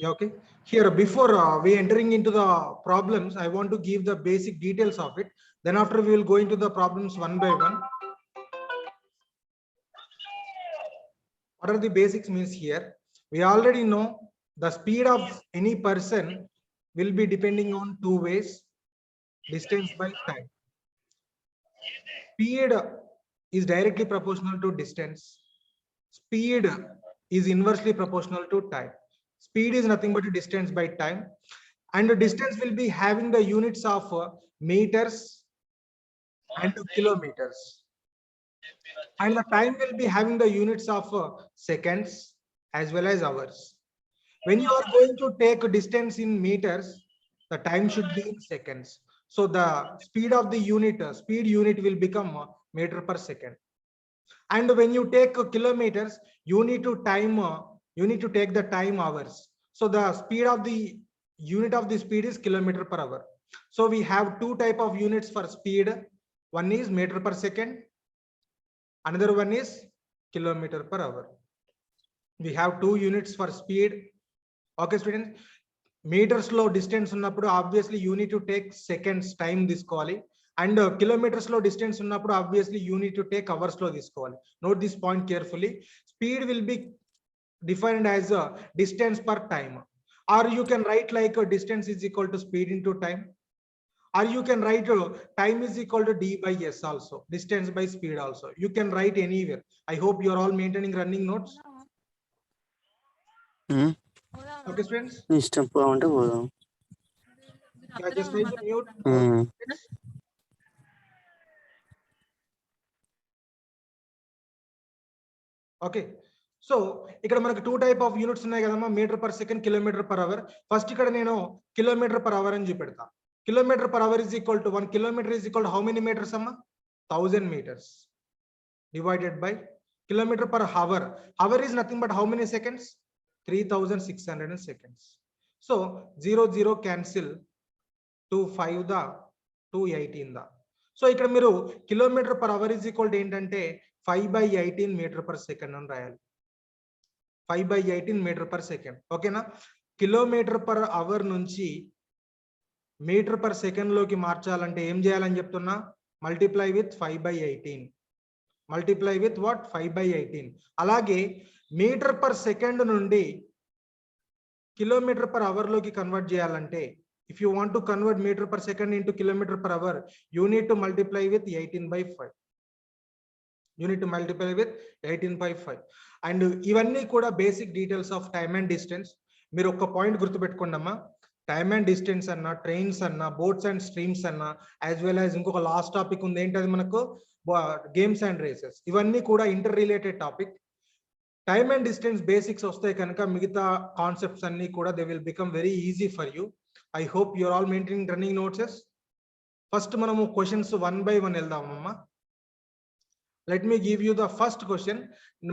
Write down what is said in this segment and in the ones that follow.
Okay. Here, before we entering into the problems, I want to give the basic details of it. Then after we will go into the problems one by one. What are the basics means here? We already know the speed of any person will be depending on two ways, distance by time. Speed is directly proportional to distance. Speed is inversely proportional to time. Speed is nothing but a distance by time, and the distance will be having the units of meters and kilometers, and the time will be having the units of seconds as well as hours. When you are going to take a distance in meters, the time should be in seconds. So the speed of the unit, speed unit will become meter per second. And when you take kilometers, you need to take the time hours. So the speed of the unit of the speed is kilometer per hour. So we have two type of units for speed. One is meter per second, another one is kilometer per hour. We have two units for speed. Okay, students, meters low distance ఉన్నప్పుడు obviously you need to take seconds time తీసుకోవాలి, and kilometers low distance ఉన్నప్పుడు obviously you need to take hours లో తీసుకోవాలి. Note this point carefully. Speed will be defined as a distance per time, or you can write like a distance is equal to speed into time, or you can write time is equal to d by s also, distance by speed also. You can write anywhere. I hope you are all maintaining running notes. Okay, students. ఇష్టం పోమంటే పోదాం. I just try to mute. Okay. So ఇక్కడ మనకు two type of units ఉన్నాయి కదమ్మా, metre per second, kilometre per hour. First ఇక్కడ నేను kilometre per hour అని చూపెడతా. Kilometre per hour is equal to 1 kilometre is equal to how many metres అమ్మా? 1000 meters divided by kilometer per hour. Hour is nothing but how many seconds? 3600 seconds. So 0 0 cancel, 2 5 ద 2 18 ద. So ఇక్కడ మీరు kilometre per hour is equal to ఏంటంటే 5/18 metre per second అని రాయాలి. 5/18 metre per second. ఓకేనా? Kilometre per hour నుంచి metre per second లోకి మార్చాలంటే ఏం చేయాలని చెప్తున్నా? Multiply with 5/18. Multiply with what? 5/18. అలాగే మీటర్ పర్ సెకండ్ నుండి కిలోమీటర్ పర్ అవర్ లోకి కన్వర్ట్ చేయాలంటే, if you want to convert meter per second into kilometer per hour, you need to multiply with 18/5. You need to multiply with 18/5. And ఇవన్నీ కూడా basic details of time and distance. మీరు ఒక point గుర్తుపెట్టుకోండి అమ్మా, time and distance అన్న, trains అన్న, boats and streams అన్న, as well as ఇంకొక లాస్ట్ టాపిక్ ఉంది ఏంటది మనకు, గేమ్స్ అండ్ రేసెస్. ఇవన్నీ కూడా inter related topic. Time and distance basics వస్తాయి కనుక మిగతా కాన్సెప్ట్స్ అన్ని కూడా they will become very easy for you. I hope you are all maintaining running notes. First మనము questions one by one వెళ్దామమ్మా. Let me give you the first question.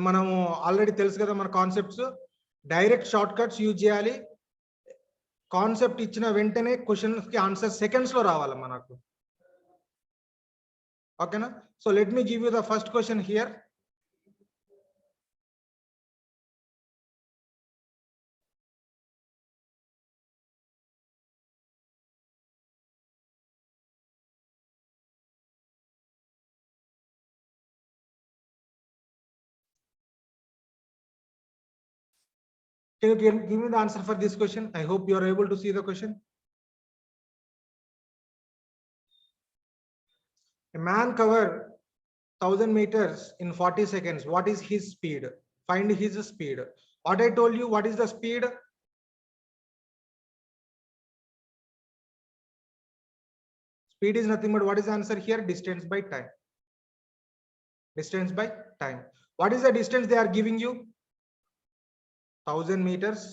మనము already తెలుసు కదా మన concepts. Direct short cuts use చేయాలి. Concept ఇచ్చిన వెంటనే questions కి answer seconds లో రావాలి మనకు. ఓకేనా? So let me give you the first question here. Can you give me the answer for this question? I hope you are able to see the question. A man covered 1000 meters in 40 seconds. What is his speed? Find his speed. What I told you, what is the speed? Speed is nothing but what is the answer here? Distance by time. Distance by time. What is the distance they are giving you? 1000 meters.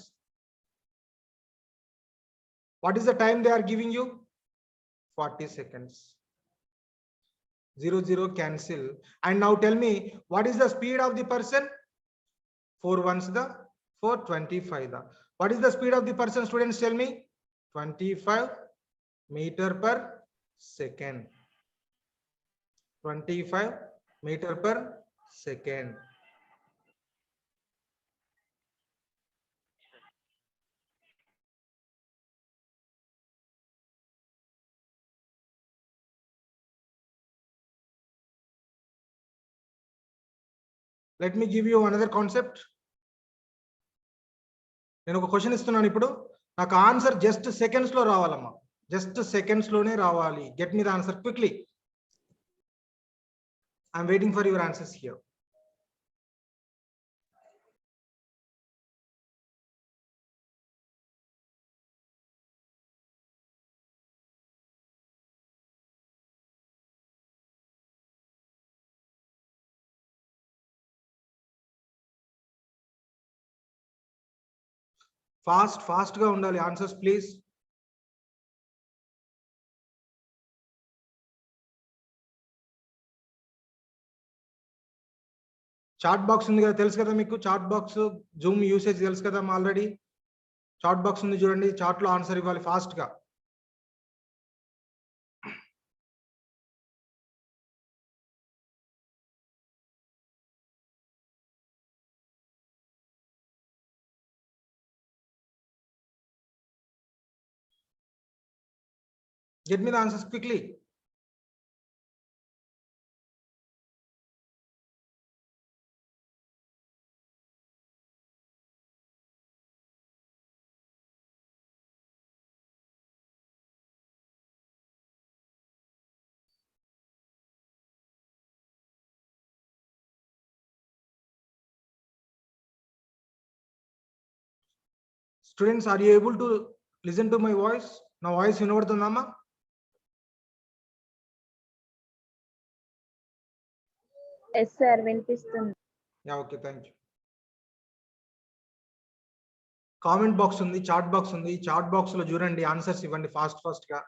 What is the time they are giving you? 40 seconds. 0 0 cancel. And now tell me, what is the speed of the person? 4 ones the 425 the. What is the speed of the person? Students, tell me. 25 meter per second. 25 meter per second. Let me give you another concept. నేను ఒక question ఇస్తున్నాను ఇప్పుడు, నాకు answer just seconds లో రావాలమ్మా, just seconds లోనే రావాలి. Get me the answer quickly. I'm waiting for your answers here. Fast గా ఉండాలి ఆన్సర్స్ ప్లీజ్. చాట్ బాక్స్ ఉంది కదా, తెలుసు కదా మీకు, చాట్ బాక్స్ జూమ్ యూసేజ్ తెలుసు కదా ఆల్రెడీ. చాట్ బాక్స్ ఉంది చూడండి, చాట్ లో ఆన్సర్ ఇవ్వాలి ఫాస్ట్ గా. Get me the answers quickly. Students, are you able to listen to my voice? నా వాయిస్ వినబడుతుందమ్మా? Yes sir, వినిపిస్తుంది. Yeah okay, thank you. Comment box ఉంది, చాట్ బాక్స్ ఉంది. చాట్ బాక్స్ లో చూడండి, ఆన్సర్స్ ఇవ్వండి ఫాస్ట్ గా.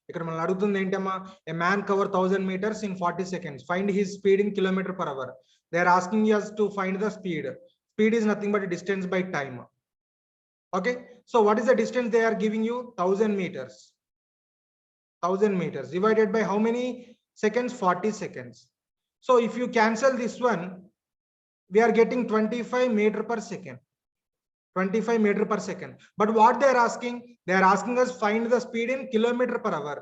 ఇక్కడ మనం అడుగుతుంది ఏంటమ్మా, ఏ man cover 1000 meters in 40 seconds. Find his speed in km/h. They are asking us to find the speed. Speed is nothing but a distance by time. Okay, so what is the distance they are giving you? 1000 meters. 1000 meters divided by how many seconds? 40 seconds. So if you cancel this one, we are getting 25 meter per second. 25 meter per second. But what they are asking? They are asking us find the speed in km/h.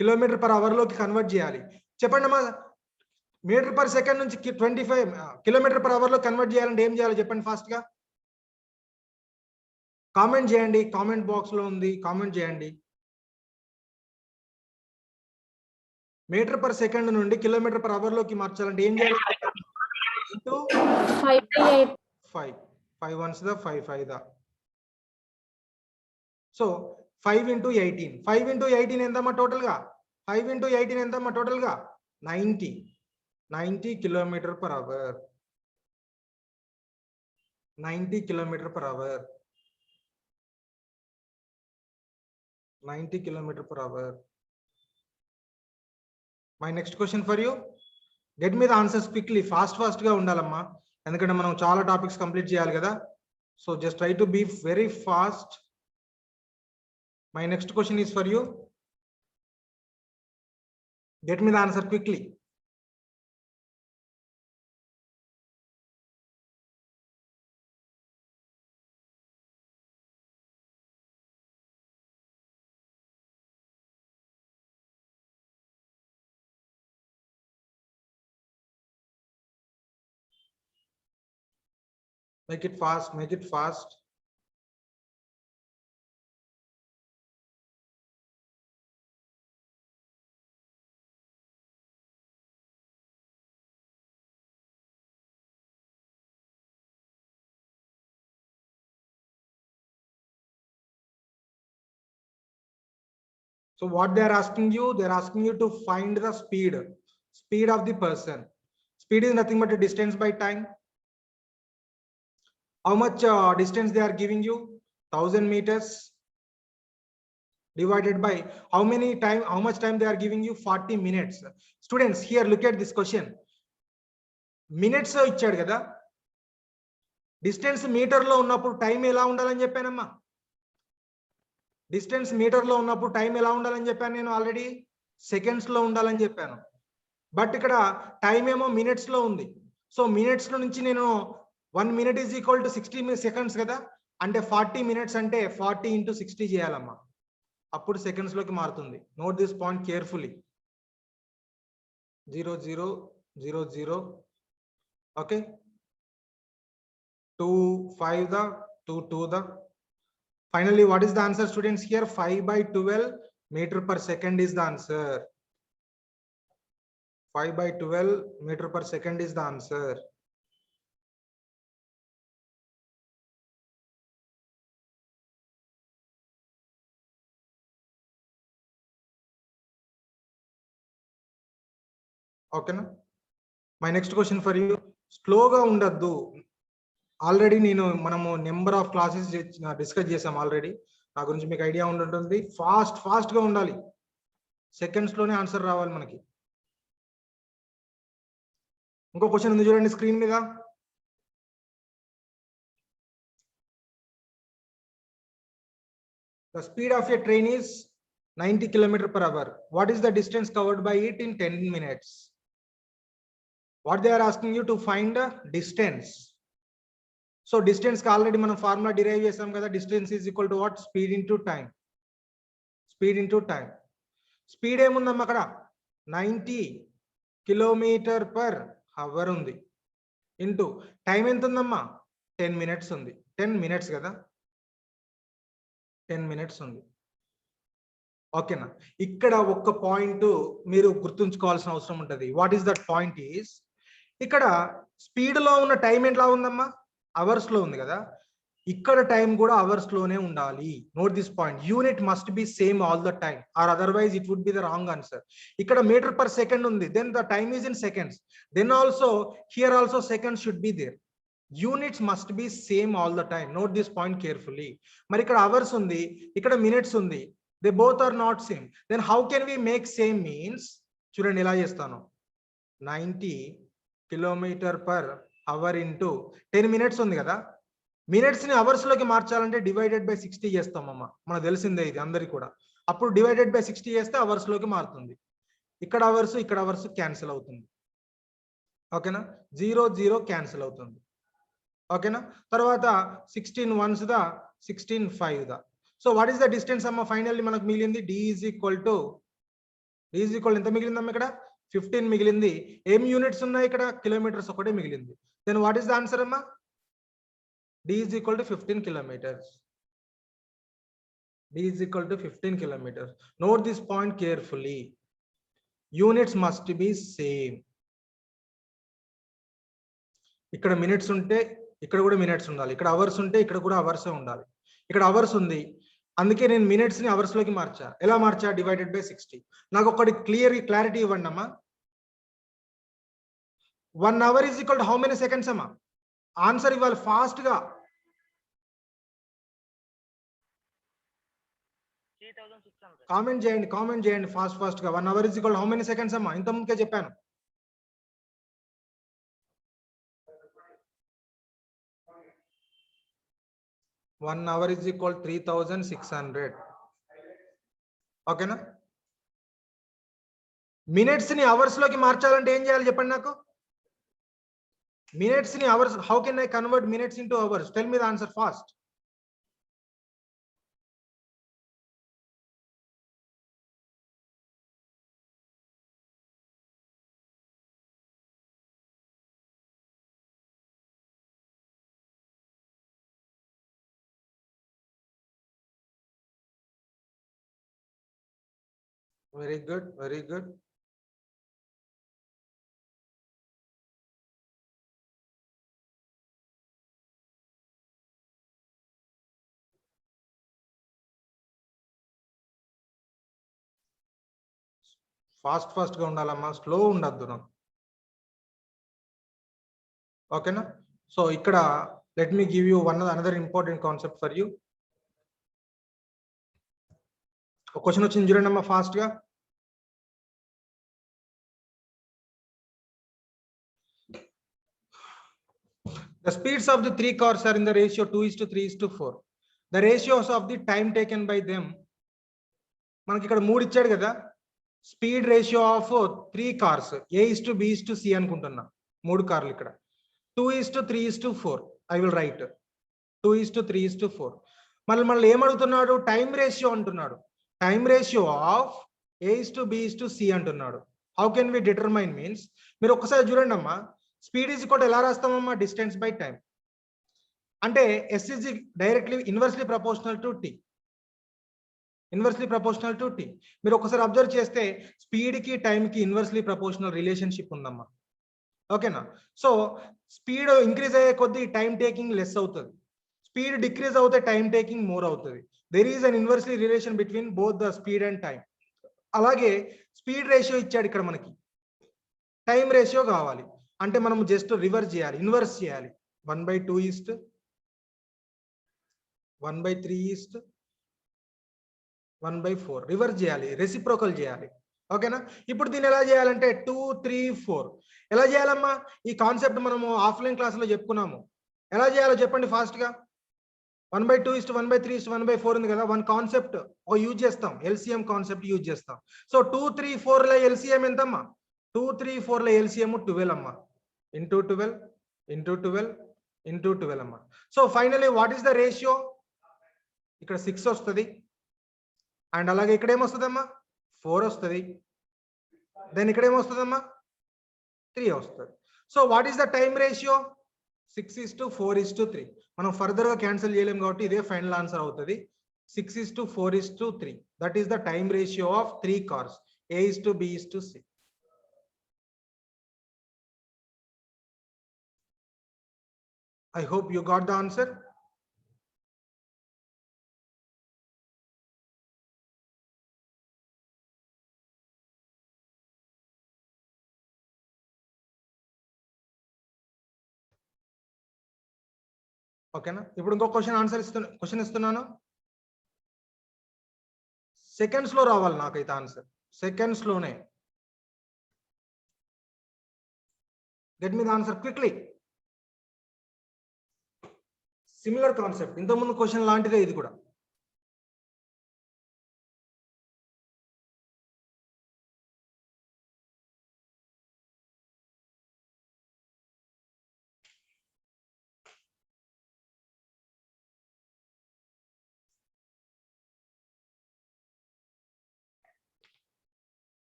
km/h లోకి convert చేయాలి. చెప్పండి అమ్మా, metre per second నుంచి 25 km/h లో convert చేయాలంటే ఏం చేయాలి చెప్పండి ఫాస్ట్ గా. కామెంట్ చేయండి, కామెంట్ బాక్స్ లో ఉంది, కామెంట్ చేయండి. మీటర్ పర్ సెకండ్ నుండి km/h లోకి మార్చాలంటే ఏం చేయాలి? 5 5 ones the 5 5 the. So 5 into 18. 5 into 18 ఎంతమ్మా టోటల్ గా? 5 into 18 ఎంతమ్మా టోటల్ గా? 90 km/h. 90 km/h. 90 km/h. My next question for you. Get me the answers quickly. Fast గా ఉండాలమ్మా, ఎందుకంటే మనం చాలా టాపిక్స్ కంప్లీట్ చేయాలి కదా. So just try to be very fast. My next question is for you. Get me the answer quickly. Make it fast, make it fast. So what they are asking you? They are asking you to find the speed of the person. Speed is nothing but a distance by time. How much distance they are giving you? 1000 meters divided by how much time they are giving you? 40 minutes. Students, here look at this question. Minutes ఇచ్చాడు కదా, distance metre లో ఉన్నప్పుడు time ఎలా ఉండాలని చెప్పానమ్మా? Distance metre లో ఉన్నప్పుడు time ఎలా ఉండాలని చెప్పాను నేను ఆల్రెడీ? సెకండ్స్ లో ఉండాలని చెప్పాను. బట్ ఇక్కడ టైం ఏమో మినిట్స్ లో ఉంది. సో మినిట్స్ లో నుంచి నేను 1 minute is equal to 60 seconds కదా, అంటే 40 minutes అంటే 40 into 60 చేయాలమ్మా, అప్పుడు సెకండ్స్ లోకి మారుతుంది. Note this point carefully. 0000. Okay, 2 5 the 2 2 the. Finally, what is the answer, students? Here 5 by 12 meter per second is the answer. 5 by 12 meter per second is the answer. Okay, na? My next question for you. Slow ga undaddu. Already manamu number of classes discuss chesam already. నా గురించి మీకు idea ఉంటుంది. Fast గా ఉండాలి. Seconds లోనే answer రావాలి మనకి. ఇంకో క్వశ్చన్ ఉంది చూడండి స్క్రీన్ మీద. The speed of a train is 90 km/h. What is the distance covered by it in 10 minutes? What they are asking you to find the distance. So distance కి already మనం formula derive చేసాం కదా. Distance is equal to what? Speed into time. Speed into time. Speed ఏముందమ్మా అక్కడ? 90 km/h ఉంది. Into time ఎంత ఉందమ్మా? 10 minutes ఉంది. 10 minutes కదా, 10 minutes ఉంది. ఓకేనా? ఇక్కడ ఒక్క పాయింట్ మీరు గుర్తుంచుకోవాల్సిన అవసరం ఉంటుంది. What is that point is, ఇక్కడ స్పీడ్ లో ఉన్న టైం ఎట్లా ఉందమ్మా? అవర్స్ లో ఉంది కదా. ఇక్కడ టైం కూడా అవర్స్ లోనే ఉండాలి. Note this point. Unit must be same all the time, or otherwise it would be the wrong answer. ఇక్కడ మీటర్ పర్ సెకండ్ ఉంది, then the time is in seconds. Then also here also seconds should be there. Units must be same all the time. Note this point carefully. మరి ఇక్కడ hours ఉంది, ఇక్కడ minutes ఉంది. They both are not same. Then how can we make same means, చూడండి ఎలా చేస్తాను. 90 km/h into 10 minutes ఉంది కదా. మినిట్స్ ని అవర్స్ లోకి మార్చాలంటే డివైడెడ్ బై 60 చేస్తాం అమ్మ. మనకు తెలిసిందే ఇది అందరికి కూడా. అప్పుడు డివైడెడ్ బై 60 చేస్తే అవర్స్ లోకి మారుతుంది. ఇక్కడ అవర్స్ ఇక్కడ అవర్స్ క్యాన్సిల్ అవుతుంది. ఓకేనా? 0 0 క్యాన్సిల్ అవుతుంది. ఓకేనా? తర్వాత 16 ones దా, 16 5 దా. So what is the distance అమ్మ? ఫైనల్లీ మనకు మిగిలింది d ఈజ్ ఈక్వల్ ఎంత మిగిలిందమ్మ? ఇక్కడ 15 మిగిలింది. ఏం యూనిట్స్ ఉన్నాయి ఇక్కడ? కిలోమీటర్స్ ఒకటే మిగిలింది. Then what is the answer అమ్మా? d is equal to 15 kilometers. d is equal to 15 kilometers. Note this point carefully. Units must be same. ఇక్కడ మినిట్స్ ఉంటే ఇక్కడ కూడా మినిట్స్ ఉండాలి. ఇక్కడ అవర్స్ ఉంటే ఇక్కడ కూడా అవర్స్ ఉండాలి. ఇక్కడ అవర్స్ ఉంది, అందుకే నేను మినిట్స్ ని అవర్స్ లోకి మార్చా. ఎలా మార్చా? Divided by 60. నాకు ఒకటి క్లారిటీ ఇవ్వండి అమ్మా. 1 hour is equal to how many seconds అమ్మా? ఆన్సర్ ఇవ్వాలి ఫాస్ట్ గా. 3600. కామెంట్ చేయండి ఫాస్ట్ గా. 1 hour is equal to how many seconds అమ్మా? ఇంత ముందుకే చెప్పాను. One hour is equal to 3600. ఓకేనా? మినిట్స్ ని అవర్స్ లోకి మార్చాలంటే ఏం చేయాలి చెప్పండి నాకు. మినిట్స్ ని hours, how can I convert minutes into hours? Tell me the answer fast. Very good, very good. Fast గా ఉండాలమ్మా, స్లో ఉండద్దు నాకు. ఓకేనా? సో ఇక్కడ let me give you another important concept for you. ఒక క్వశ్చన్ వచ్చింది చూడండి అమ్మా ఫాస్ట్ గా. The speeds of the 3 cars are in the ratio 2:3:4. The ratios of the time taken by them. మనకి ఇక్కడ 3 ఇచ్చాడు కదా. Speed ratio of 3 cars A:B:C అనుకుంటున్నా. 3 కార్లు ఇక్కడ 2:3:4. I will write 2:3:4. మళ్ళీ ఏమడుగుతున్నాడు? టైం రేషియో అంటున్నాడు. టైం రేషియో ఆఫ్ A:B:C అంటున్నాడు. How can we determine means, మీరు ఒక్కసారి చూడండి అమ్మా. స్పీడ్ ఈజ్ ఈక్వల్ టు ఎలా రాస్తామమ్మా? Distance by time. అంటే S is directly inversely proportional to T. Inversely proportional to T. మీరు ఒకసారి అబ్జర్వ్ చేస్తే స్పీడ్ కి టైం కి ఇన్వర్స్లీ ప్రపోర్షనల్ రిలేషన్షిప్ ఉందమ్మా. ఓకేనా? సో స్పీడ్ ఇంక్రీజ్ అయ్యే కొద్దీ టైం టేకింగ్ లెస్ అవుతుంది, స్పీడ్ డిక్రీజ్ అవుతే టైం టేకింగ్ మోర్ అవుతుంది. There is an inversely relation between both the speed and time. అలాగే స్పీడ్ రేషియో ఇచ్చాడు ఇక్కడ మనకి, టైం రేషియో కావాలి అంటే మనం జస్ట్ రివర్స్ చేయాలి, ఇన్వర్స్ చేయాలి. 1/2 ఈస్ట్ 1/3 ఈస్ట్ 1/4 రివర్స్ చేయాలి, రెసిప్రోకల్ చేయాలి. ఓకేనా? ఇప్పుడు దీన్ని ఎలా చేయాలంటే 2, 3, 4 ఎలా చేయాలమ్మా? ఈ కాన్సెప్ట్ మనము ఆఫ్లైన్ క్లాసులో చెప్పుకున్నాము. ఎలా చేయాలో చెప్పండి ఫాస్ట్ గా. 1/2 ఈస్ట్ 1/3 ఈస్ట్ 1/4 ఉంది కదా, వన్ కాన్సెప్ట్ యూజ్ చేస్తాం, ఎల్సిఎం కాన్సెప్ట్ యూజ్ చేస్తాం. సో 2, 3, 4 ల ఎల్సిఎం ఎంతమ్మా? 2, 3, 4 ల ఎల్సిఎం 12 అమ్మా, ఇంటూ 12 ఇంటూ 12 ఇంటూ 12 అమ్మా. So finally what is the ratio? ఇక్కడ 6 వస్తుంది, అండ్ అలాగే ఇక్కడ ఏమొస్తుందమ్మా? 4 వస్తుంది, దెన్ ఇక్కడ ఏమొస్తుందమ్మా? 3 వస్తుంది. So what is the time ratio? 6:4:3. మనం ఫర్దర్ గా క్యాన్సిల్ చేయలేం కాబట్టి ఇదే ఫైనల్ ఆన్సర్ అవుతుంది. 6:4:3. That is the time ratio of 3 cars, A:B:C. I hope you got the answer. ఓకేనా? ఇప్పుడు ఇంకో క్వశ్చన్ ఇస్తున్నాను. సెకండ్స్ లో రావాలి నాకైతే ఆన్సర్, సెకండ్స్ లోనే. Get me the answer quickly. Similar concept, ఇంతకుముందు క్వశ్చన్ లాంటిదే ఇది కూడా.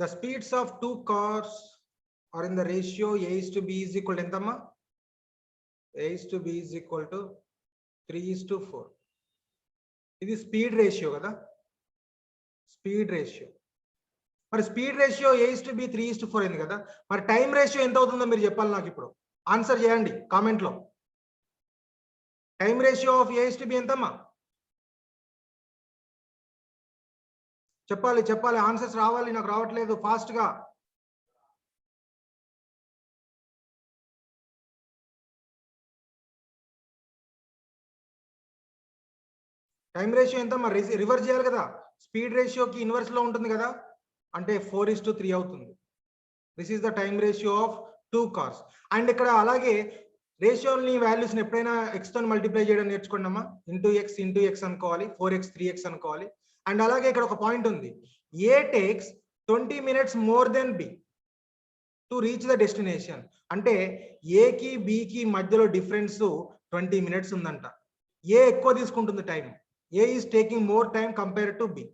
The speeds of 2 cars are in the ratio A:B is equal to ఎంతమ్మా? A:B is equal to 3:4. ఇది స్పీడ్ రేషియో కదా, స్పీడ్ రేషియో. మరి స్పీడ్ రేషియో A:B 3:4 అయింది కదా, మరి టైం రేషియో ఎంత అవుతుందో మీరు చెప్పాలి నాకు. ఇప్పుడు ఆన్సర్ చేయండి కామెంట్ లో. టైం రేషియో ఆఫ్ A:B ఎంతమ్మా? చెప్పాలి చెప్పాలి, ఆన్సర్స్ రావాలి, నాకు రావట్లేదు ఫాస్ట్ గా. టైం రేషియో ఎంత మరి? రివర్స్ చేయాలి కదా, స్పీడ్ రేషియోకి ఇన్వర్స్ లో ఉంటుంది కదా, అంటే 4:3 అవుతుంది. This is the time ratio of 2 cars. And ఇక్కడ అలాగే రేషియోని వాల్యూస్ ఎప్పుడైనా ఎక్స్ తో మల్టిప్లై చేయడం నేర్చుకోండి అమ్మా. ఇంటూ ఎక్స్ అనుకోవాలి, 4x 3x అనుకోవాలి. అండ్ అలాగే ఇక్కడ ఒక పాయింట్ ఉంది, A takes 20 minutes more then B to reach the destination. అంటే ఏకి బికి మధ్యలో డిఫరెన్స్ 20 minutes ఉందంట. ఏ ఎక్కువ తీసుకుంటుంది time, A is taking more time compare to be.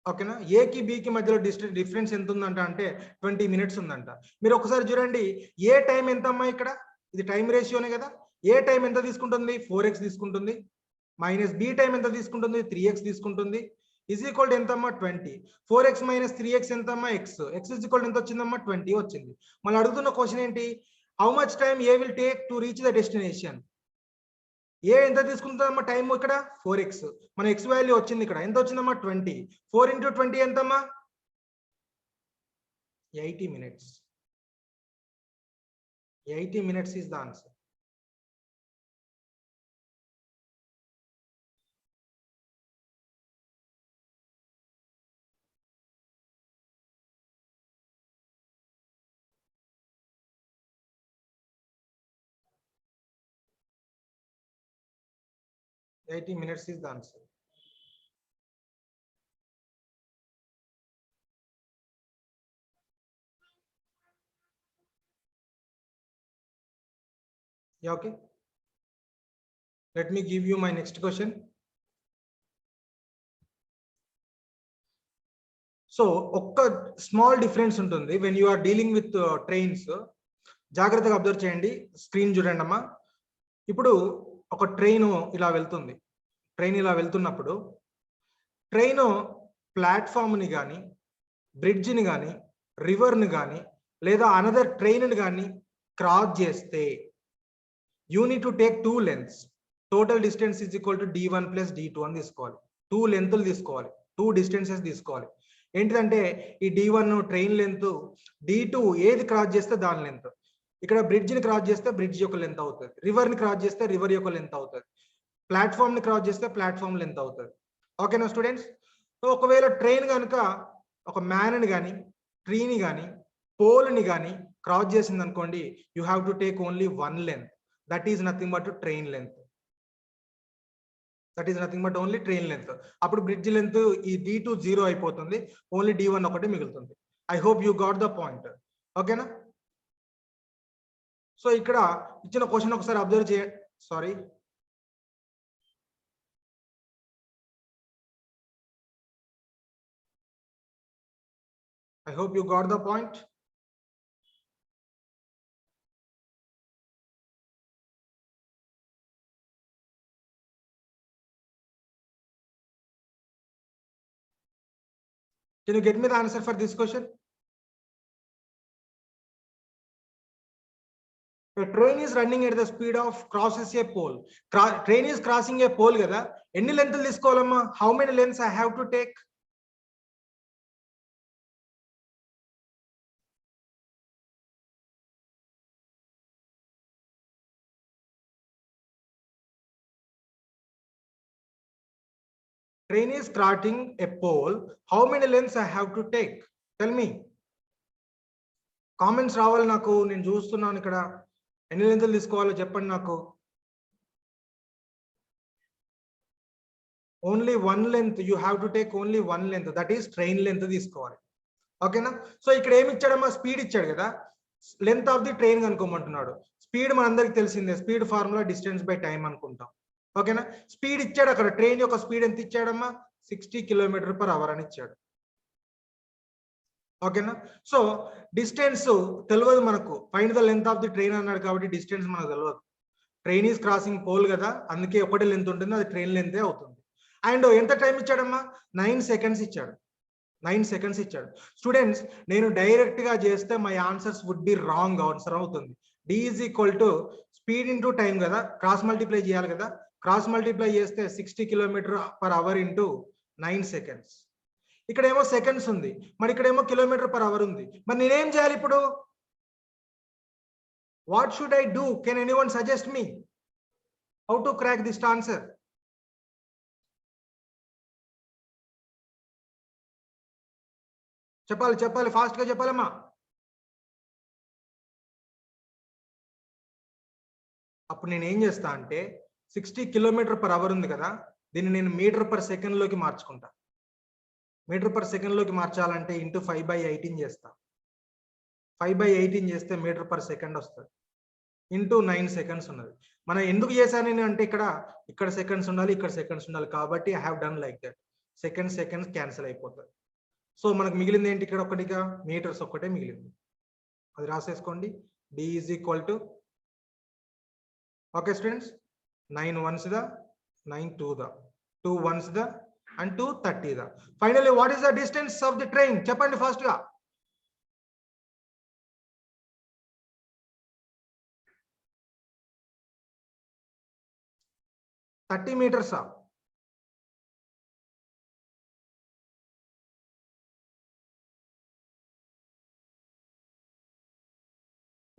ఓకేనా? ఏకి బికి మధ్యలో డిఫరెన్స్ ఎంత ఉందంట అంటే 20 minutes ఉందంట. మీరు ఒకసారి చూడండి, ఏ టైం ఎంత అమ్మా? ఇక్కడ ఇది టైం రేషియోనే కదా, ఏ టైం ఎంత తీసుకుంటుంది? 4x తీసుకుంటుంది. మైనస్ బి టైం ఎంత తీసుకుంటుంది? 3x తీసుకుంటుంది. ఇజ్ ఈక్వల్ టు ఎంతమ్మా? 20. 4x మైనస్ 3x ఎంతమ్మా? ఎక్స్ ఇజ్ ఈక్వల్ ఎంత వచ్చిందమ్మా? 20 వచ్చింది. మళ్ళీ అడుగుతున్న క్వశ్చన్ ఏంటి? How much time A will take to reach the destination. A ఎంత తీసుకుంటుందమ్మా టైం? ఇక్కడ 4x, మన ఎక్స్ వాల్యూ వచ్చింది, ఇక్కడ ఎంత వచ్చిందమ్మా? 20. 4 × 20 ఎంతమ్మా? 80 minutes. 80 minutes is the answer. $80 is the answer. Yeah, okay. Let me give you my next question. So ఒక్క స్మాల్ డిఫరెన్స్ ఉంటుంది when you are dealing with trains. జాగ్రత్తగా అబ్జర్వ్ చేయండి, స్క్రీన్ చూడండి అమ్మా. ఇప్పుడు ఒక ట్రైన్ ఇలా వెళ్తుంది. ట్రైన్ ఇలా వెళ్తున్నప్పుడు ట్రైన్ ప్లాట్ఫామ్ని కానీ, బ్రిడ్జ్ని కానీ, రివర్ని కానీ, లేదా అనదర్ ట్రైన్ కానీ క్రాస్ చేస్తే you need to take 2 lengths. Total distance is equal to d1 + d2 అని తీసుకోవాలి. 2 లెంత్లు తీసుకోవాలి, 2 డిస్టెన్సెస్ తీసుకోవాలి. ఏంటిదంటే ఈ d1 ట్రైన్ లెంత్, d2 ఏది క్రాస్ చేస్తే దాని లెంత్. ఇక్కడ బ్రిడ్జ్ని క్రాస్ చేస్తే బ్రిడ్జ్ యొక్క లెంత్ అవుతుంది, రివర్ని క్రాస్ చేస్తే రివర్ యొక్క లెంత్ అవుతుంది, ప్లాట్ఫామ్ని క్రాస్ చేస్తే ప్లాట్ఫామ్ లెంత్ అవుతుంది. ఓకేనా స్టూడెంట్స్? సో ఒకవేళ ట్రైన్ కనుక ఒక మ్యాన్ని కానీ, ట్రీని కానీ, పోల్ని కానీ క్రాస్ చేసింది అనుకోండి, you have to take only 1 length. That is nothing but train length. That is nothing but only train length. అప్పుడు బ్రిడ్జ్ లెంత్ ఈ d2 0 అయిపోతుంది, ఓన్లీ d1 ఒకటే మిగులుతుంది. I hope you got the point. ఓకేనా? So ఇక్కడ ఇచ్చిన question ఒకసారి observe చేయండి. Sorry, I hope you got the point. Can you get me the answer for this question? A train is running at the speed of crosses a pole. Train is crossing a pole kada. Any length తీసుకోవాలమ్మా? How many lengths I have to take? Train is crossing a pole. How many lengths I have to take? Tell me. Comments రావాలి నాకు, నేను చూస్తున్నాను ఇక్కడ. ఎన్ని లెంత్లు తీసుకోవాలో చెప్పండి నాకు. Only 1 length. You have to take only 1 length. That is train length తీసుకోవాలి. ఓకేనా? సో ఇక్కడ ఏమి ఇచ్చాడమ్మా? స్పీడ్ ఇచ్చాడు కదా, లెంత్ ఆఫ్ ది ట్రైన్ కనుక్కోమంటున్నాడు. స్పీడ్ మనందరికి తెలిసిందే, speed formula distance by time అనుకుంటాం. ఓకేనా? స్పీడ్ ఇచ్చాడు, అక్కడ ట్రైన్ యొక్క స్పీడ్ ఎంత ఇచ్చాడమ్మా? 60 km/h అని ఇచ్చాడు. ఓకేనా? సో డిస్టెన్స్ తెలియదు మనకు, find the length of the train అన్నాడు కాబట్టి డిస్టెన్స్ మనకు తెలియదు. ట్రైన్ ఈస్ క్రాసింగ్ పోల్ కదా, అందుకే ఒకటే లెంత్ ఉంటుంది, అది ట్రైన్ లెంతే అవుతుంది. అండ్ ఎంత టైం ఇచ్చాడమ్మా? 9 seconds ఇచ్చాడు. 9 seconds ఇచ్చాడు. స్టూడెంట్స్, నేను డైరెక్ట్ గా చేస్తే my answers would be wrong answer అవుతుంది. d is equal to speed into time కదా, క్రాస్ మల్టిప్లై చేయాలి కదా. క్రాస్ మల్టిప్లై చేస్తే 60 km/h ఇంటూ 9 seconds. ఇక్కడేమో సెకండ్స్ ఉంది, మరి ఇక్కడేమో km/h ఉంది. మరి నేనేం చేయాలి ఇప్పుడు? What should I do? Can anyone suggest me how to crack this answer? చెప్పాలి, ఫాస్ట్ గా చెప్పాలమ్మా. అప్పుడు నేను ఏం చేస్తా అంటే 60 km/h ఉంది కదా, దీన్ని నేను m/s లోకి మార్చుకుంటా. m/s లోకి మార్చాలంటే ఇంటూ 5/18 చేస్తా. 5/18 చేస్తే m/s వస్తుంది, ఇంటూ 9 seconds ఉన్నది. మనం ఎందుకు చేశాను నేను అంటే ఇక్కడ సెకండ్స్ ఉండాలి, ఇక్కడ సెకండ్స్ ఉండాలి కాబట్టి I have done like that. Seconds cancel అయిపోతుంది. సో మనకు మిగిలింది ఏంటి? ఇక్కడ ఒకటిగా మీటర్స్ ఒక్కటే మిగిలింది, అది రాసేసుకోండి. d is equal to, okay students, 9 ones the, 9 2 the, 2 ones the and 2 30 the. Finally what is the distance of the train? చెప్పండి ఫాస్ట్ గా. $30 meters.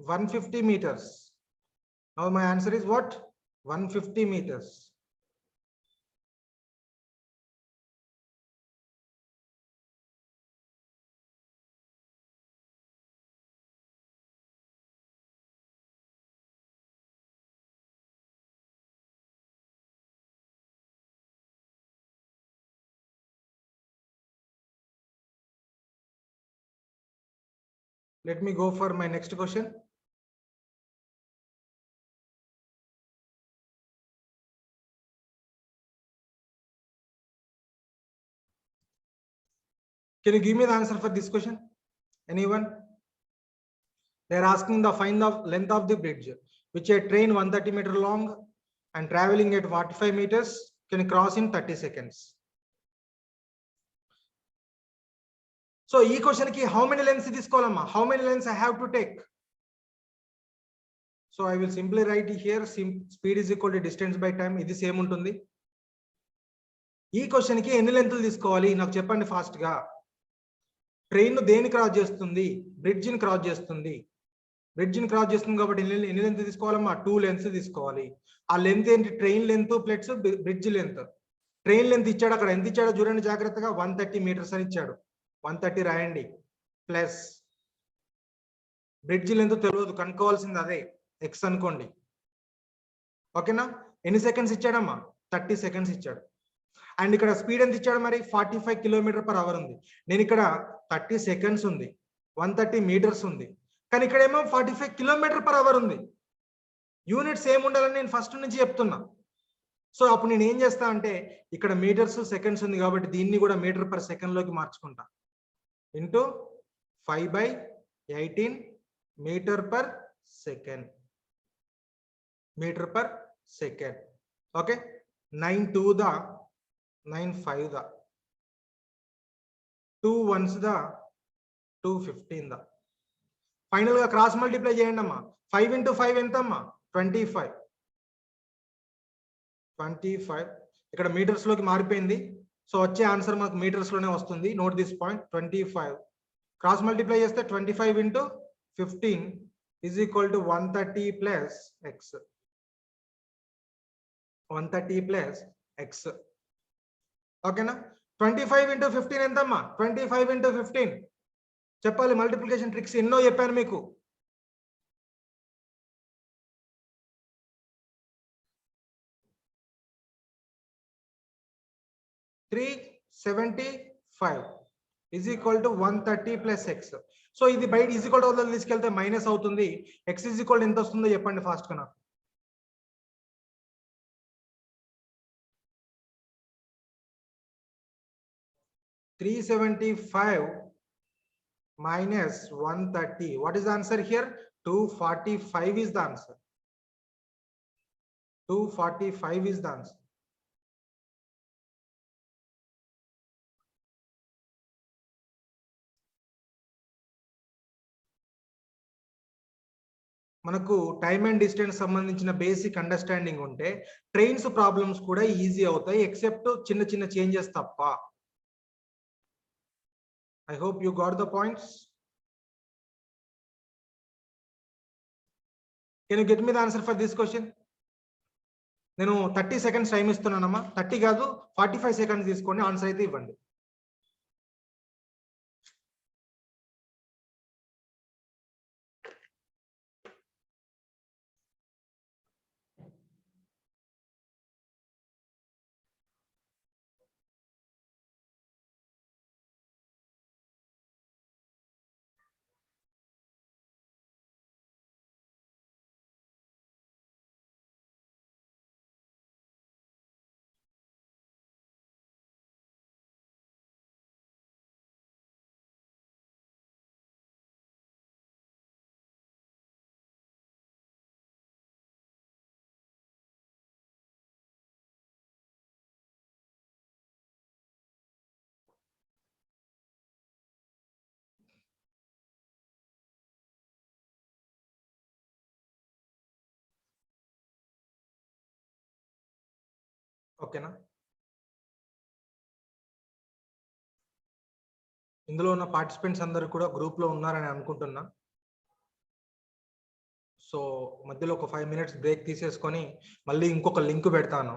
150 meters. Now my answer is what? 150 meters. Let me go for my next question. Can you give me the answer for this question? Anyone? They are asking the find the length of the bridge, which a train 130 meter long and traveling at 45 meters can cross in 30 seconds. So, this question ki how many lengths this column? How many lengths I have to take? So, I will simply write here speed is equal to distance by time. This same untundi. This question ki ఎన్ని లెంత్లు తీసుకోవాలి నాకు చెప్పండి fast గా. Train దేని cross చేస్తుంది? Bridge ని cross చేస్తుంది. Bridge ని క్రాస్ చేస్తుంది కాబట్టి ఎన్ని లెంత్ తీసుకోవాలమ్మా? 2 లెంత్స్ తీసుకోవాలి. ఆ లెంత్ ఏంటి? Train length plus bridge length. Train length ఇచ్చాడు, అక్కడ ఎంత ఇచ్చాడో చూడండి జాగ్రత్తగా, 130 మీటర్స్ అని ఇచ్చాడు. 130 రాయండి ప్లస్ బ్రిడ్జ్ లెంత్ తెలియదు, కనుక్కోవాల్సింది అదే ఎక్స్ అనుకోండి. ఓకేనా? ఎన్ని సెకండ్స్ ఇచ్చాడమ్మా? 30 సెకండ్స్ ఇచ్చాడు. అండ్ ఇక్కడ స్పీడ్ ఎంత ఇచ్చాడు మరి? 45 కిలోమీటర్ పర్ అవర్ ఉంది. నేను ఇక్కడ 30 సెకండ్స్ ఉంది, 130 మీటర్స్ ఉంది, కానీ ఇక్కడ ఏమో 45 కిలోమీటర్ పర్ అవర్ ఉంది. యూనిట్స్ ఏమి ఉండాలని నేను ఫస్ట్ నుంచి చెప్తున్నా. సో అప్పుడు నేను ఏం చేస్తా అంటే ఇక్కడ మీటర్స్ సెకండ్స్ ఉంది కాబట్టి దీన్ని కూడా మీటర్ పర్ సెకండ్ లోకి మార్చుకుంటా. Into 5/18 metre per second. Metre per second. Okay, 9 2 ద 9 5 ద 2 1s ద 2 15 ద. ఫైనల్ గా క్రాస్ మల్టిప్లై చేయండి అమ్మా. 5 into 5 ఎంత అమ్మా? 25. 25 ఇక్కడ మీటర్స్ లోకి మారిపోయింది. సో వచ్చే ఆన్సర్ మనకు మీటర్స్ లోనే వస్తుంది. Note this point. 25 cross multiply చేస్తే 25 into 15 is equal to 130 plus x. 130 plus x. ఓకేనా? 25 into 15 ఎంతమ్మా? 25 into 15 చెప్పాలి. మల్టిప్లికేషన్ ట్రిక్స్ ఎన్నో చెప్పాను మీకు. 375 is equal to 130 plus x. So ఇది బయట ఈజ్ ఈక్వల్ టు తీసుకెళ్తే మైనస్ అవుతుంది. x ఈజ్ ఈక్వల్ ఎంత వస్తుందో చెప్పండి ఫాస్ట్ గా నాకు. -375 minus 130. What is the answer here? 245 is the answer. 245 is the answer. మనకు టైమ్ అండ్ డిస్టెన్స్ సంబంధించిన బేసిక్ అండర్స్టాండింగ్ ఉంటే ట్రైన్స్ ప్రాబ్లమ్స్ కూడా ఈజీ అవుతాయి, ఎక్సెప్ట్ చిన్న చిన్న చేంజెస్ తప్ప. I hope you got the points. Can you get me the answer for this question? నేను 30 seconds time ఇస్తున్నానమ్మా. 30 కాదు 45 seconds తీసుకోండి, ఆన్సర్ అయితే ఇవ్వండి. ఓకేనా? ఇందులో ఉన్న పార్టిసిపెంట్స్ అందరూ కూడా గ్రూప్ లో ఉన్నారని అనుకుంటున్నా. సో మధ్యలో ఒక 5 minutes బ్రేక్ తీసేసుకొని మళ్ళీ ఇంకొక లింక్ పెడతాను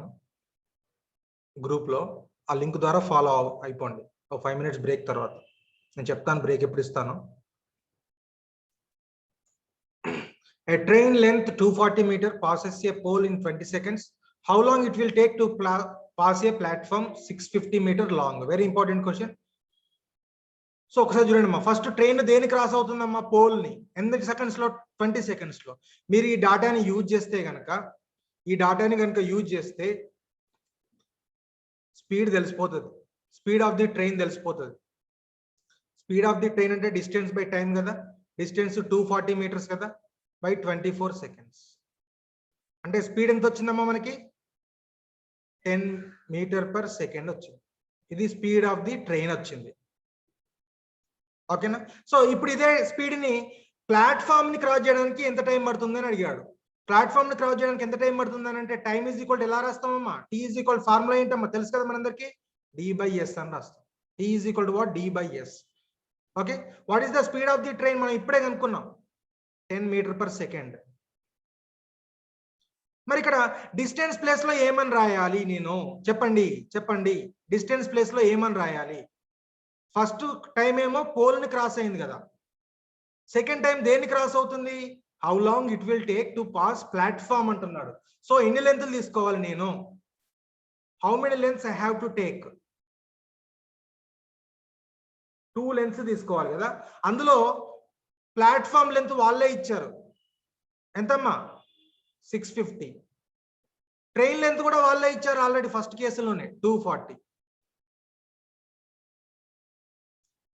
గ్రూప్ లో. ఆ లింక్ ద్వారా ఫాలో అయిపోండి. ఒక 5 minutes బ్రేక్ తర్వాత నేను చెప్తాను బ్రేక్ ఎప్పుడు ఇస్తాను. A train length 240 meter passes a pole in 20 seconds. How long it will take to pass a platform 650 meter long? Very important question. So ఒకసారి చూడండి అమ్మా, ఫస్ట్ ట్రైన్ దేని క్రాస్ అవుతుందమ్మా? పోల్ ని. ఎన్ని సెకండ్స్ లో? 20 seconds లో. మీరు ఈ డాటాని యూజ్ చేస్తే గనక, యూజ్ చేస్తే స్పీడ్ తెలిసిపోతుంది, స్పీడ్ ఆఫ్ ది ట్రైన్ తెలిసిపోతుంది. స్పీడ్ ఆఫ్ ది ట్రైన్ అంటే డిస్టెన్స్ బై టైం కదా, డిస్టెన్స్ 240 మీటర్స్ కదా, బై 24 సెకండ్స్. అంటే స్పీడ్ ఎంత వచ్చిందమ్మా మనకి 10 మీటర్ పర్ సెకండ్ వచ్చింది. ఇది స్పీడ్ ఆఫ్ ది ట్రైన్ వచ్చింది. ఓకేనా. సో ఇప్పుడు ఇదే స్పీడ్ ని ప్లాట్ఫామ్ ని క్రాస్ చేయడానికి ఎంత టైం పడుతుంది అని అడిగాడు. ప్లాట్ఫామ్ ని క్రాస్ చేయడానికి ఎంత టైం పడుతుంది అని అంటే టైం ఈజ్ ఈక్వల్ ఎలా రాస్తామమ్మా, టీ ఈజ్ ఈక్వల్ ఫార్ములా ఏంటమ్మా తెలుసు కదా మనందరికి, d/s అని రాస్తాం. T is equal to what, d/s. Okay, what is the speed of the train మనం ఇప్పుడే కనుక్కున్నాం 10 మీటర్ పర్ సెకండ్. మరి ఇక్కడ డిస్టెన్స్ ప్లేస్ లో ఏమని రాయాలి నేను చెప్పండి చెప్పండి, డిస్టెన్స్ ప్లేస్ లో ఏమని రాయాలి? ఫస్ట్ టైం ఏమో పోల్ ని క్రాస్ అయింది కదా, సెకండ్ టైం దేన్ని క్రాస్ అవుతుంది, how long it will take to pass platform అంటున్నాడు. సో ఎన్ని లెంత్లు తీసుకోవాలి నేను, how many lengths I have to take, 2 lengths తీసుకోవాలి కదా. అందులో ప్లాట్ఫామ్ లెంత్ వాళ్ళే ఇచ్చారు ఎంతమ్మా 650, ట్రైన్ లెంత్ కూడా వాళ్ళే ఇచ్చారు ఆల్రెడీ ఫస్ట్ కేసులోనే 240.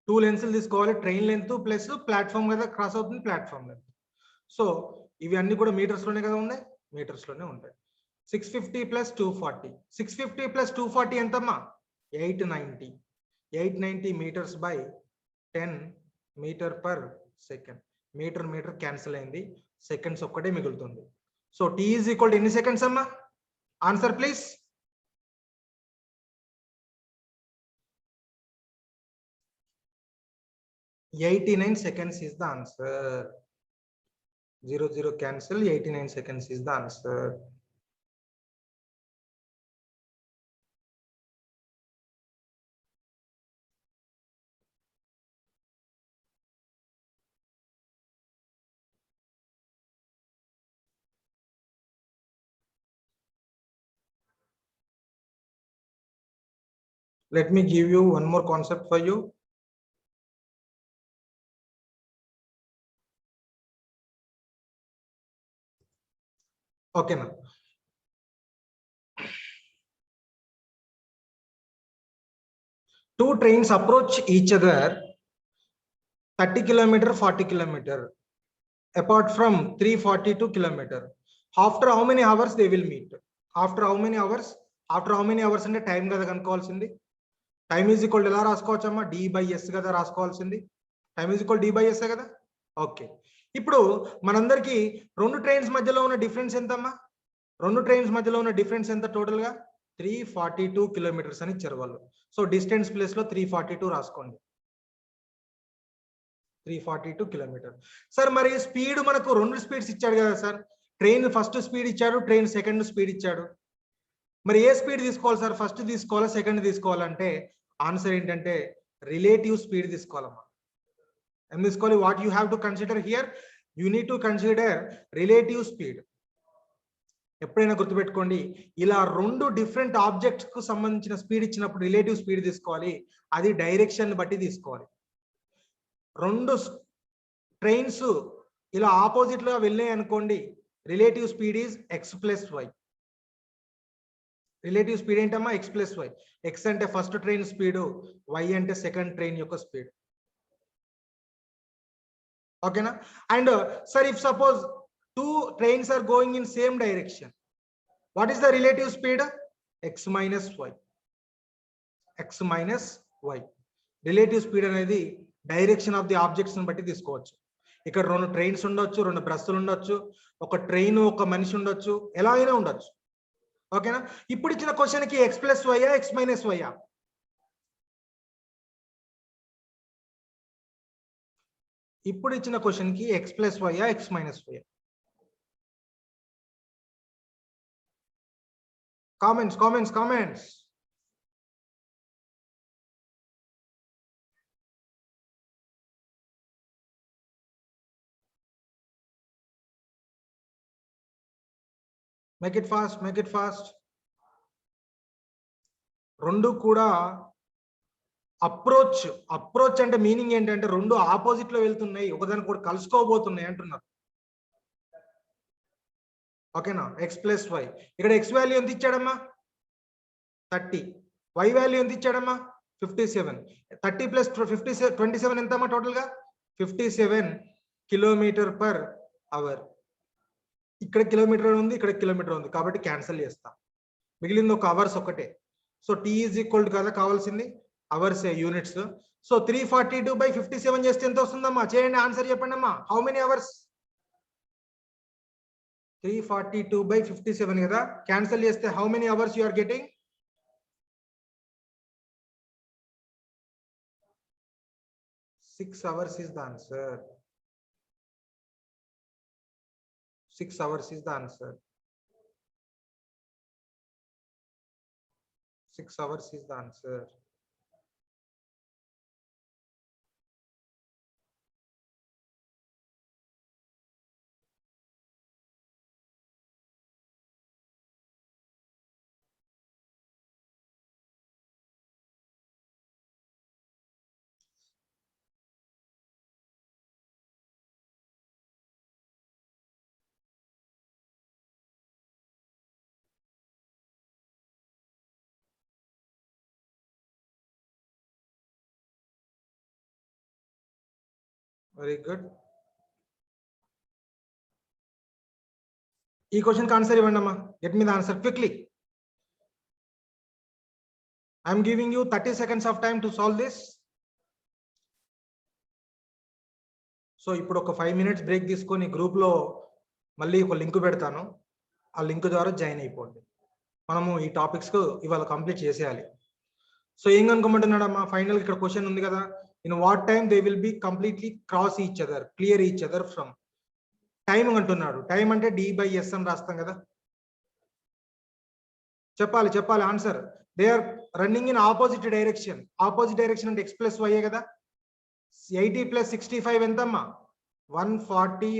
2 లెన్స్లు తీసుకోవాలి, ట్రైన్ లెంత్ ప్లస్ ప్లాట్ఫామ్ కదా క్రాస్ అవుతుంది ప్లాట్ఫామ్ లెంత్. సో ఇవి అన్ని కూడా మీటర్స్ లోనే కదా ఉన్నాయి, మీటర్స్ లోనే ఉంటాయి. 650 ప్లస్ 240, 650 ప్లస్ 240 ఎంతమ్మా 890, 890 metres by 10 metre per second. Metre metre cancel అయింది, సెకండ్స్ ఒక్కటే మిగులుతుంది. So T is equal to ఎన్ని సెకండ్స్ అమ్మా, answer please. $89 seconds is the answer. 0 cancel, 89 seconds is the answer. Let me give you one more concept for you. Okay now. Two trains approach each other 30 kilometer, 40 kilometer apart from 342 kilometer. After how many hours they will meet? After how many hours? After how many hours అంటే time కదా కనుక్కోవాల్సింది. Time is equal ఎలా రాసుకోవచ్చమ్మా, d/s కదా రాసుకోవాల్సింది. Time is equal d/s కదా. Okay, ఇప్పుడు మనందరికి రెండు trains మధ్యలో ఉన్న డిఫరెన్స్ ఎంతమ్మా, రెండు ట్రైన్స్ మధ్యలో ఉన్న డిఫరెన్స్ ఎంత టోటల్ గా 342 కిలోమీటర్స్ అని ఇచ్చారు వాళ్ళు. సో డిస్టెన్స్ ప్లేస్ లో 342 రాసుకోండి, 342 కిలోమీటర్. సార్ మరి స్పీడ్ మనకు రెండు స్పీడ్స్ ఇచ్చాడు కదా సార్, ట్రైన్ ఫస్ట్ స్పీడ్ ఇచ్చాడు, ట్రైన్ సెకండ్ స్పీడ్ ఇచ్చాడు. మరి ఏ స్పీడ్ తీసుకోవాలి సార్, ఫస్ట్ తీసుకోవాలా సెకండ్ తీసుకోవాలంటే ఆన్సర్ ఏంటంటే రిలేటివ్ స్పీడ్ తీసుకోవాలమ్మా. ఏం తీసుకోవాలి, what you have to consider here, you need to consider relative speed. ఎప్పుడైనా గుర్తుపెట్టుకోండి, ఇలా రెండు డిఫరెంట్ ఆబ్జెక్ట్స్ కు సంబంధించిన స్పీడ్ ఇచ్చినప్పుడు రిలేటివ్ స్పీడ్ తీసుకోవాలి, అది డైరెక్షన్ బట్టి తీసుకోవాలి. రెండు ట్రైన్స్ ఇలా ఆపోజిట్ లో వెళ్ళాయి అనుకోండి, relative speed is x plus Y. Relative speed ఏంటమ్మా x ప్లస్ వై. ఎక్స్ అంటే ఫస్ట్ ట్రైన్ స్పీడ్, వై అంటే సెకండ్ ట్రైన్ యొక్క స్పీడ్. ఓకేనా. And sir if suppose two trains are going in same direction, what is the relative speed, x minus y. x minus y relative speed అనేది direction of the objects ని బట్టి తీసుకోవచ్చు. ఇక్కడ రెండు trains ఉండొచ్చు, రెండు బస్సులు ఉండొచ్చు, ఒక ట్రైన్ ఒక మనిషి ఉండొచ్చు, ఎలా అయినా ఉండొచ్చు. ఓకేనా. ఇప్పుడు ఇచ్చిన క్వశ్చన్ కి x plus Y x minus Y, ఇప్పుడు ఇచ్చిన క్వశ్చన్ కి x plus Y x minus Y. Comments. Make it fast. రెండు కూడా అప్రోచ్ అంటే మీనింగ్ ఏంటంటే రెండు ఆపోజిట్ లో వెళ్తున్నాయి, ఒకదాని కూడా కలుసుకోబోతున్నాయి అంటున్నారు. ఓకేనా. x ప్లస్ వై, ఇక్కడ x వాల్యూ ఎంత ఇచ్చాడమ్మా 30, y వాల్యూ ఎంత ఇచ్చాడమ్మా 57. 30 plus 57 27 ఎంతమ్మా టోటల్ గా 57 కిలోమీటర్ పర్ అవర్. ఇక్కడ కిలోమీటర్ ఉంది, ఇక్కడ కిలోమీటర్ ఉంది, కాబట్టి క్యాన్సిల్ చేస్తాం. మిగిలింది ఒక అవర్స్ ఒకటే. So T is equal to కదా కావాల్సింది అవర్స్ యూనిట్స్. సో 342/57 చేస్తే ఎంత వస్తుందమ్మా? చేయండి, ఆన్సర్ చెప్పండి అమ్మా. How many hours? 342/57 కదా. క్యాన్సిల్ చేస్తే how many hours you are getting? 6 hours is the answer. 6 hours is the answer. 6 hours is the answer. Very good. ఈ క్వశ్చన్ కి ఆన్సర్ ఇవ్వండి అమ్మా. Get me the answer quickly. I'm giving you 30 seconds of time to solve this. So ఇప్పుడు ఒక 5 minutes break తీసుకొని group లో మళ్ళీ ఒక లింక్ పెడతాను. ఆ లింక్ ద్వారా జాయిన్ అయిపోండి. మనము ఈ టాపిక్స్ ఇవాళ కంప్లీట్ చేసేయాలి. సో ఏం కనుక్కోమంటున్నాడమ్మా? ఫైనల్ ఇక్కడ క్వశ్చన్ ఉంది కదా, in what time they will be completely cross each other, clear each other from. Time అంటున్నాడు. టైం అంటే D/S అని రాస్తాం కదా. చెప్పాలి answer. They are running in opposite direction. Opposite direction అంటే X+Y కదా. 80 + 65 ఎంతమ్మా? 140